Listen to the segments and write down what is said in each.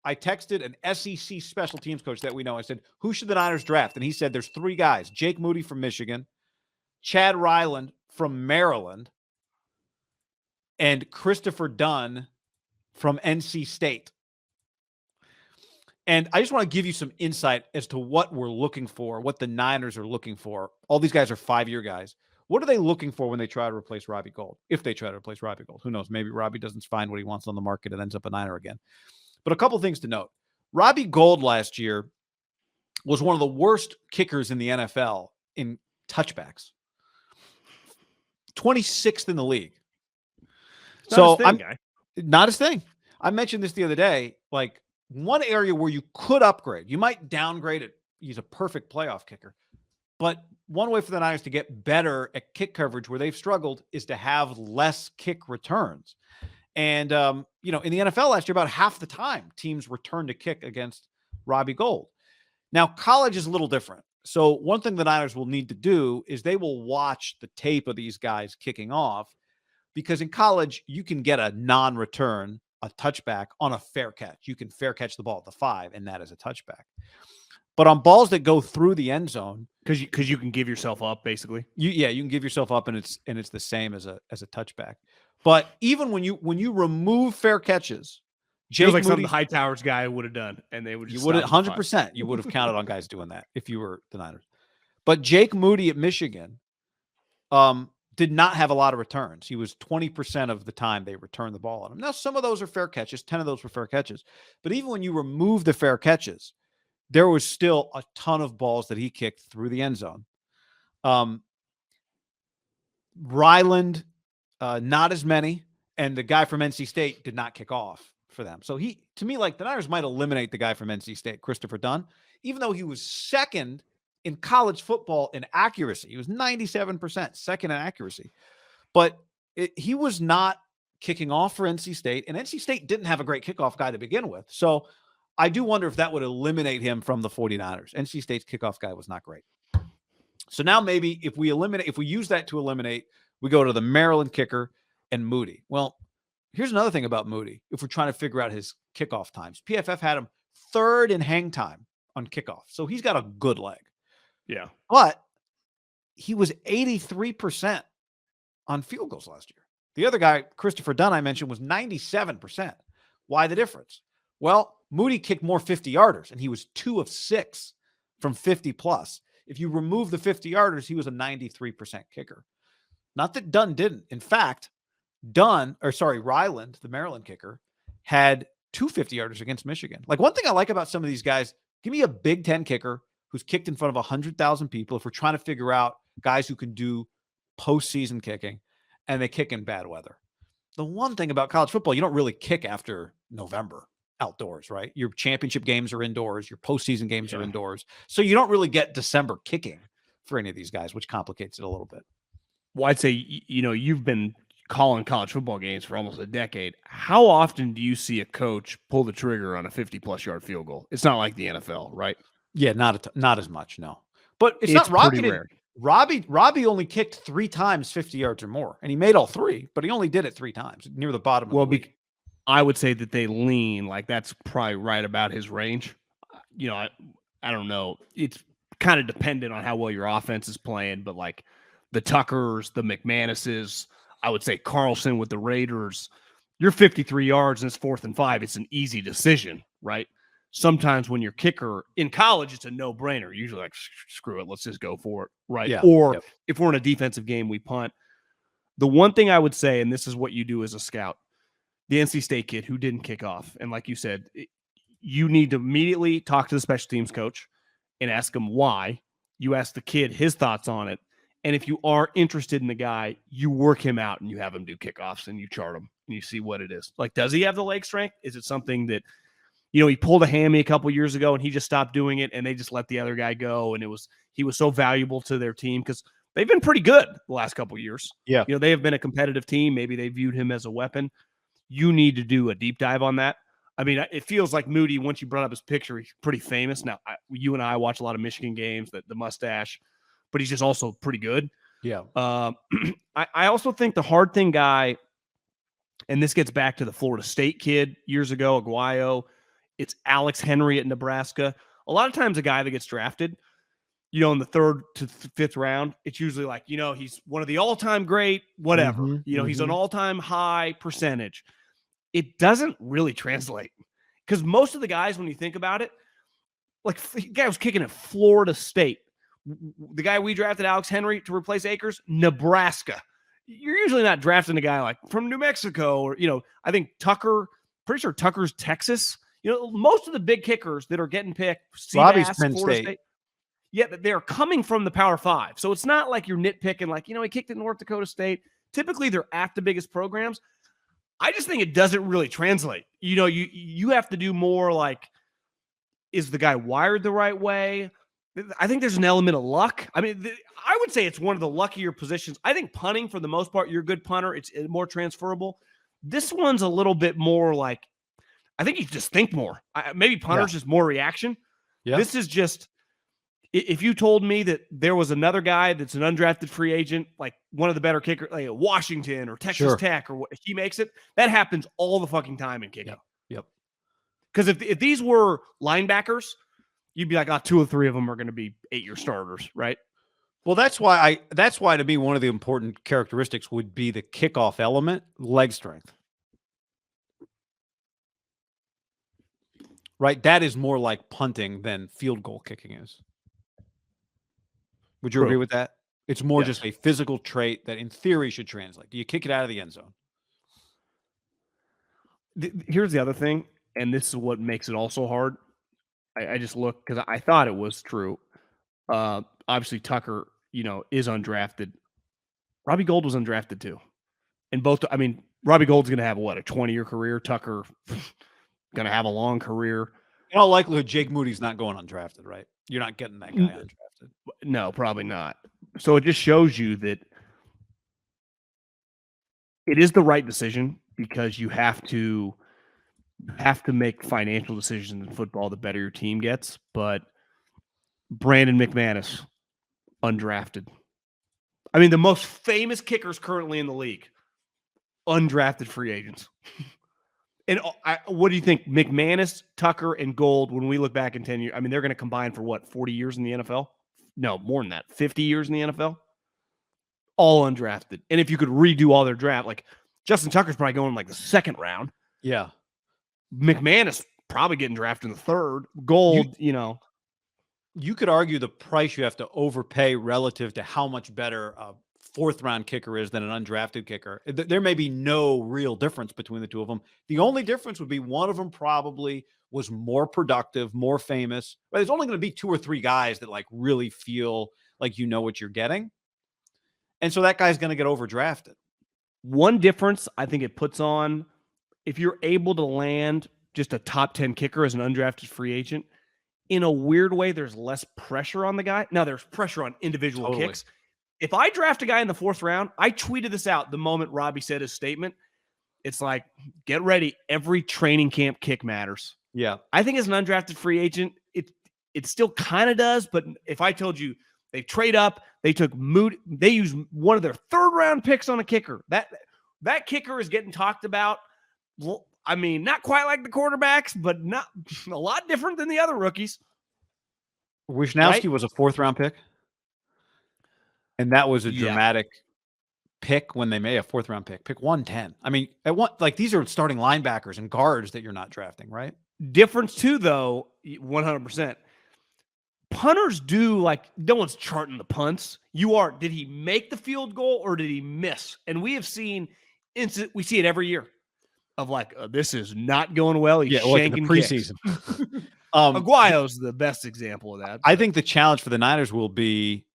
I texted an SEC special teams coach that we know. I said, who should the Niners draft? And he said, there's 3 guys, Jake Moody from Michigan, Chad Ryland from Maryland, and Christopher Dunn from NC State. And I just want to give you some insight as to what we're looking for, what the Niners are looking for. All these guys are 5-year guys. What are they looking for when they try to replace Robbie Gould? If they try to replace Robbie Gould, who knows? Maybe Robbie doesn't find what he wants on the market and ends up a Niner again. But a couple things to note. Robbie Gould last year was one of the worst kickers in the NFL in touchbacks. 26th in the league. So I'm not his thing. I mentioned this the other day. Like, one area where you could upgrade, you might downgrade it. He's a perfect playoff kicker. But one way for the Niners to get better at kick coverage where they've struggled is to have less kick returns. And, in the NFL last year, about half the time teams returned to kick against Robbie Gould. Now, college is a little different. So one thing the Niners will need to do is they will watch the tape of these guys kicking off, because in college, you can get a non-return, a touchback on a fair catch. You can fair catch the ball at the 5, and that is a touchback. But on balls that go through the end zone, because you can give yourself up, basically. You can give yourself up, and it's the same as a touchback. But even when you remove fair catches, Feels like something the Hightowers guy would have done, and they would just 100%. You would have counted on guys doing that if you were the Niners. But Jake Moody at Michigan did not have a lot of returns. He was 20% of the time they returned the ball on him. Now, some of those are fair catches. 10 of those were fair catches. But even when you remove the fair catches, there was still a ton of balls that he kicked through the end zone. Ryland, not as many. And the guy from NC State did not kick off for them. So to me, like, the Niners might eliminate the guy from NC State, Christopher Dunn, even though he was second in college football in accuracy. He was 97%, second in accuracy. But he was not kicking off for NC State, and NC State didn't have a great kickoff guy to begin with. So I do wonder if that would eliminate him from the 49ers. NC State's kickoff guy was not great. So now maybe if we use that to eliminate, we go to the Maryland kicker and Moody. Well, here's another thing about Moody. If we're trying to figure out his kickoff times, PFF had him 3rd in hang time on kickoff. So he's got a good leg. Yeah. But he was 83% on field goals last year. The other guy, Christopher Dunn, I mentioned, was 97%. Why the difference? Well, Moody kicked more 50-yarders, and he was 2 of 6 from 50-plus. If you remove the 50-yarders, he was a 93% kicker. Not that Dunn didn't. In fact, Ryland, the Maryland kicker, had 2 50-yarders against Michigan. Like, one thing I like about some of these guys, give me a Big Ten kicker who's kicked in front of 100,000 people if we're trying to figure out guys who can do postseason kicking, and they kick in bad weather. The one thing about college football, you don't really kick after November outdoors, right? Your championship games are indoors. Your postseason games are indoors. So you don't really get December kicking for any of these guys, which complicates it a little bit. Well, I'd say, you've been calling college football games for almost a decade. How often do you see a coach pull the trigger on a 50-plus yard field goal? It's not like the NFL, right? Yeah, not as much, no. But it's not Robbie. Robbie only kicked 3 times 50 yards or more, and he made all 3, but he only did it 3 times near the bottom of the league. I would say that they lean like that's probably right about his range. I don't know. It's kind of dependent on how well your offense is playing, but like the Tuckers, the McManuses, I would say Carlson with the Raiders, you're 53 yards and it's 4th and 5. It's an easy decision, right? Sometimes when you're kicker in college, it's a no-brainer. Usually like, screw it, let's just go for it, right? Yeah. Or if we're in a defensive game, we punt. The one thing I would say, and this is what you do as a scout, the NC State kid who didn't kick off, and like you said, you need to immediately talk to the special teams coach and ask him why. You ask the kid his thoughts on it. And if you are interested in the guy, you work him out and you have him do kickoffs and you chart him and you see what it is. Like, does he have the leg strength? Is it something that, he pulled a hammy a couple years ago and he just stopped doing it and they just let the other guy go. And he was so valuable to their team because they've been pretty good the last couple of years. Yeah. They have been a competitive team. Maybe they viewed him as a weapon. You need to do a deep dive on that. I mean, it feels like Moody, once you brought up his picture, he's pretty famous. Now, you and I watch a lot of Michigan games, the mustache, but he's just also pretty good. Yeah. I also think the hard thing guy, and this gets back to the Florida State kid years ago, Aguayo, It's Alex Henry at Nebraska. A lot of times a guy that gets drafted, in the 3rd to 5th round, it's usually like, he's one of the all-time great, whatever. He's an all-time high percentage. It doesn't really translate because most of the guys, when you think about it, like the guy was kicking at Florida State. The guy we drafted, Alex Henry, to replace Akers, Nebraska. You're usually not drafting a guy like from New Mexico or, I think pretty sure Tucker's Texas. Most of the big kickers that are getting picked, Robbie's Seabass, Penn Florida State. State. Yeah, they're coming from the Power 5. So it's not like you're nitpicking like, he kicked at North Dakota State. Typically, they're at the biggest programs. I just think it doesn't really translate. You have to do more like, is the guy wired the right way? I think there's an element of luck. I mean, I would say it's one of the luckier positions. I think punting, for the most part, you're a good punter. It's more transferable. This one's a little bit more like, I think you just think more. Maybe punter's just more reaction. Yeah. This is just, if you told me that there was another guy that's an undrafted free agent, like one of the better kickers, like Washington or Texas Tech, or if he makes it, that happens all the fucking time in kicking. Yep. Because if these were linebackers, you'd be like, 2 or 3 of them are going to be 8-year starters, right? Well, that's why to me, one of the important characteristics would be the kickoff element, leg strength. Right? That is more like punting than field goal kicking is. Would you agree with that? It's more just a physical trait that in theory should translate. Do you kick it out of the end zone? Here's the other thing, and this is what makes it also hard. I just look because I thought it was true. Obviously, Tucker, is undrafted. Robbie Gould was undrafted too. And Robbie Gould's going to have a 20-year career. Tucker going to have a long career. In all likelihood, Jake Moody's not going undrafted, right? You're not getting that guy undrafted. No, probably not. So it just shows you that it is the right decision because you have to make financial decisions in football the better your team gets. But Brandon McManus, undrafted. I mean, the most famous kickers currently in the league, undrafted free agents. And what do you think? McManus, Tucker, and Gould, when we look back in 10 years, I mean, they're going to combine for 40 years in the NFL? No, more than that. 50 years in the NFL? All undrafted. And if you could redo all their draft, like Justin Tucker's probably going like the 2nd round. Yeah. McManus probably getting drafted in the 3rd. Gould, You could argue the price you have to overpay relative to how much better a 4th round kicker is than an undrafted kicker. There may be no real difference between the two of them. The only difference would be one of them probably was more productive, more famous. But there's only going to be 2 or 3 guys that like really feel like you know what you're getting. And so that guy's going to get overdrafted. One difference I think it puts on, if you're able to land just a top 10 kicker as an undrafted free agent, in a weird way, there's less pressure on the guy. Now, there's pressure on individual kicks. If I draft a guy in the 4th round, I tweeted this out the moment Robbie said his statement. It's like, get ready. Every training camp kick matters. Yeah. I think as an undrafted free agent, it still kind of does. But if I told you they trade up, they use one of their 3rd round picks on a kicker. That kicker is getting talked about. Well, I mean, not quite like the quarterbacks, but not a lot different than the other rookies. Wisnowski was a 4th round pick. And that was a dramatic pick when they made a 4th round pick. Pick 110. I mean, these are starting linebackers and guards that you're not drafting, right? Difference too, though, 100%. Punters do no one's charting the punts. Did he make the field goal or did he miss? And we have seen we see it every year of this is not going well. He's shanking in the preseason. Aguayo's the best example of that. I think the challenge for the Niners will be,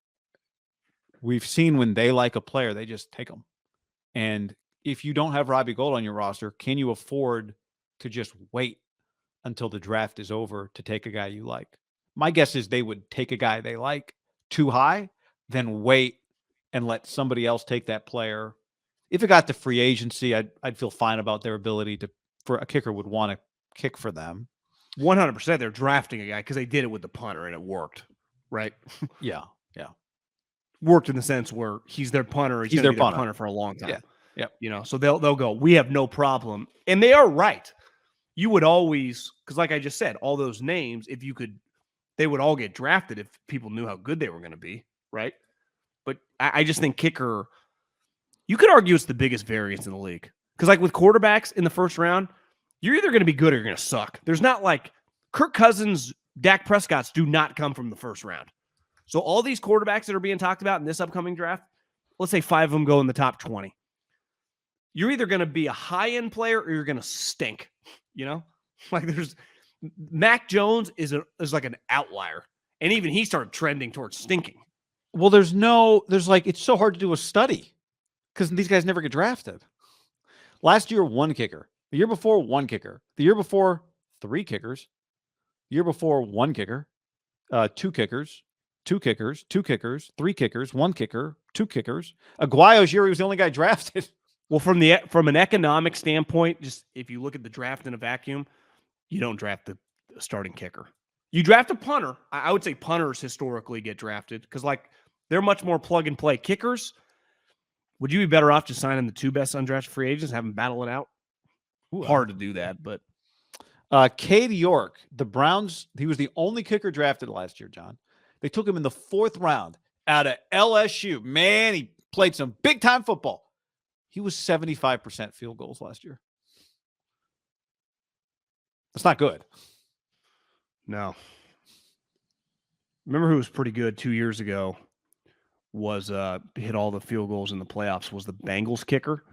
we've seen when they like a player, they just take them. And if you don't have Robbie Gould on your roster, can you afford to just wait until the draft is over to take a guy you like? My guess is they would take a guy they like too high, then wait and let somebody else take that player. If it got to free agency, I'd feel fine about their ability for a kicker would want to kick for them. 100%. They're drafting a guy because they did it with the punter and it worked, right? Yeah. Worked in the sense where he's their punter. He's their punter for a long time. Yeah. So they'll go, we have no problem. And they are right. you would always, because like I just said, all those names, if you could, they would all get drafted if people knew how good they were going to be, right? But I just think kicker, you could argue it's the biggest variance in the league. Because like with quarterbacks in the first round, you're either going to be good or you're going to suck. There's not like Kirk Cousins, Dak Prescott's do not come from the first round. So all these quarterbacks that are being talked about in this upcoming draft, let's say 5 of them go in the top 20. You're either going to be a high-end player or you're going to stink, you know? Like there's Mac Jones is like an outlier. And even he started trending towards stinking. Well, it's so hard to do a study because these guys never get drafted. Last year, 1 kicker. The year before, 1 kicker. The year before, 3 kickers. The year before, 1 kicker. 2 kickers. 2 kickers. 2 kickers. 3 kickers. 1 kicker. 2 kickers. Aguayo's year, he was the only guy drafted. Well, from an economic standpoint, just if you look at the draft in a vacuum, you don't draft the starting kicker. You draft a punter. I would say punters historically get drafted because like they're much more plug and play. Kickers, would you be better off just signing the 2 best undrafted free agents, have them battle it out? Hard to do that, but Cade York, the Browns, he was the only kicker drafted last year, John. They took him in the 4th round out of LSU. Man, he played some big-time football. He was 75% field goals last year. That's not good. No. Remember who was pretty good 2 years ago was hit all the field goals in the playoffs was the Bengals kicker.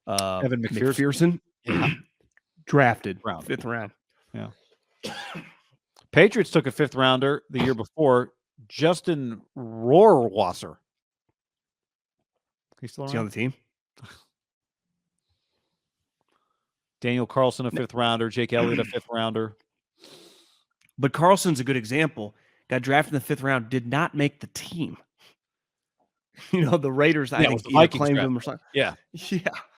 Evan McPherson. Yeah. Drafted 5th round. Yeah. Patriots took a 5th rounder the year before, Justin Rohrwasser. He's still Is he on the team? Daniel Carlson, a 5th rounder. Jake Elliott, a 5th rounder. But Carlson's a good example. Got drafted in the 5th round, did not make the team. You know, the Raiders, I think, Vikings claimed draft. him or something. Yeah. Yeah.